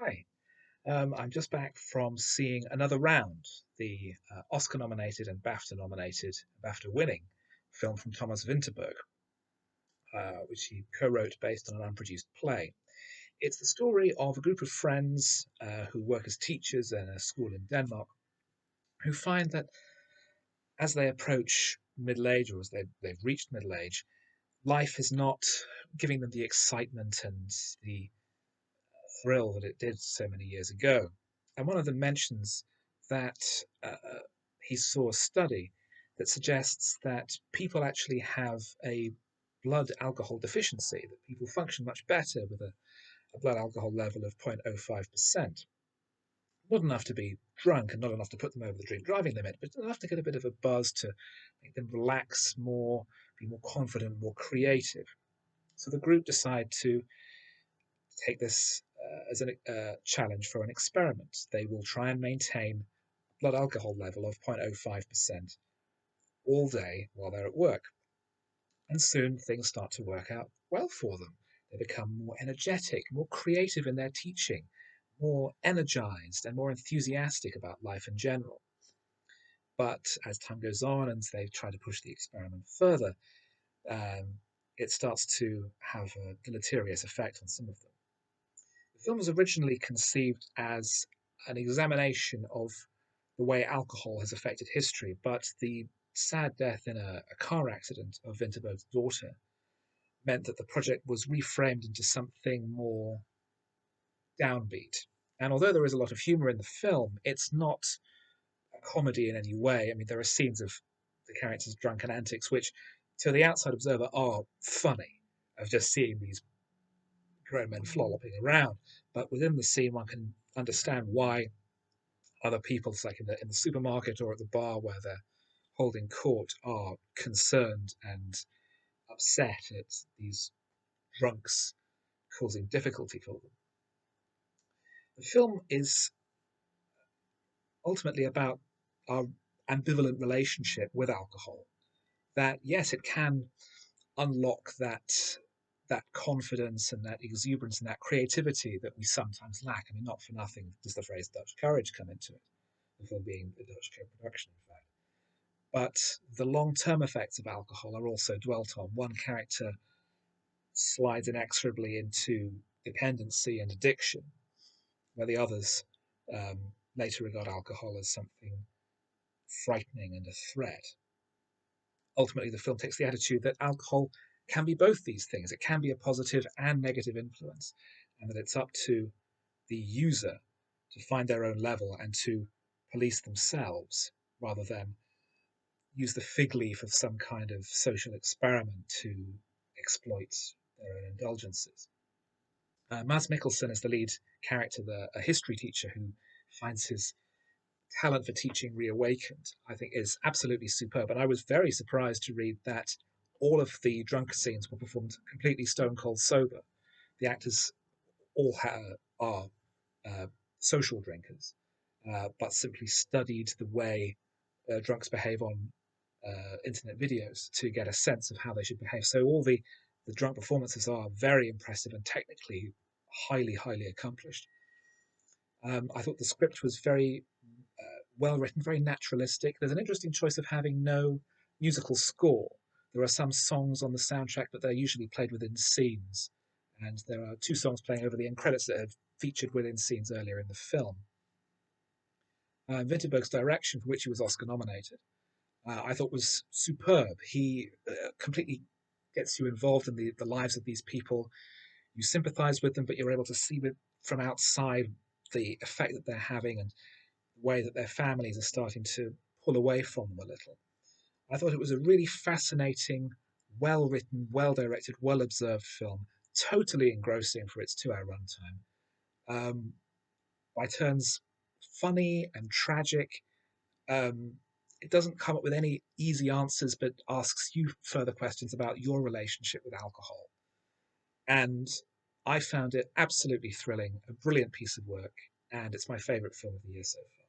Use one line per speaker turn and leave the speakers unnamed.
Hi, I'm just back from seeing Another Round, the Oscar-nominated and BAFTA-nominated, BAFTA-winning film from Thomas Vinterberg, which he co-wrote based on an unproduced play. It's the story of a group of friends who work as teachers in a school in Denmark, who find that as they approach middle age, or as they've reached middle age, life is not giving them the excitement and the thrill that it did so many years ago. And one of them mentions that he saw a study that suggests that people actually have a blood alcohol deficiency, that people function much better with a blood alcohol level of 0.05%. Not enough to be drunk and not enough to put them over the drink driving limit, but enough to get a bit of a buzz to make them relax more, be more confident, more creative. So the group decide to take this as a challenge for an experiment. They will try and maintain a blood alcohol level of 0.05% all day while they're at work. And soon things start to work out well for them. They become more energetic, more creative in their teaching, more energized and more enthusiastic about life in general. But as time goes on and they try to push the experiment further, um, it starts to have a deleterious effect on some of them. The film was originally conceived as an examination of the way alcohol has affected history, but the sad death in a car accident of Winterberg's daughter meant that the project was reframed into something more downbeat. And although there is a lot of humor in the film, it's not a comedy in any way. I mean, there are scenes of the characters' drunken antics, which to the outside observer are funny, of just seeing these grown men flopping around. But within the scene, one can understand why other people, like in the supermarket or at the bar where they're holding court, are concerned and upset at these drunks causing difficulty for them. The film is ultimately about our ambivalent relationship with alcohol. That yes, it can unlock that confidence and that exuberance and that creativity that we sometimes lack. I mean, not for nothing does the phrase Dutch courage come into it, the film being a Dutch co-production, in fact. But the long-term effects of alcohol are also dwelt on. One character slides inexorably into dependency and addiction, where the others later regard alcohol as something frightening and a threat. Ultimately, the film takes the attitude that alcohol can be both these things. It can be a positive and negative influence, and that it's up to the user to find their own level and to police themselves rather than use the fig leaf of some kind of social experiment to exploit their own indulgences. Mads Mikkelsen is the lead character, a history teacher who finds his talent for teaching reawakened, I think is absolutely superb. And I was very surprised to read that all of the drunk scenes were performed completely stone cold sober. The actors all are uh, social drinkers, but simply studied the way drunks behave on internet videos to get a sense of how they should behave. So all the drunk performances are very impressive and technically highly accomplished. I thought the script was very well written, very naturalistic. There's an interesting choice of having no musical score. There are some songs on the soundtrack, but they're usually played within scenes. And there are two songs playing over the end credits that have featured within scenes earlier in the film. Vinterberg's direction, for which he was Oscar nominated, I thought was superb. He completely gets you involved in the lives of these people. You sympathize with them, but you're able to see from outside the effect that they're having and the way that their families are starting to pull away from them a little. I thought it was a really fascinating, well written, well directed, well observed film, totally engrossing for its 2 hour runtime. By turns funny and tragic. Um, it doesn't come up with any easy answers, but asks you further questions about your relationship with alcohol. And I found it absolutely thrilling, a brilliant piece of work, and it's my favourite film of the year so far.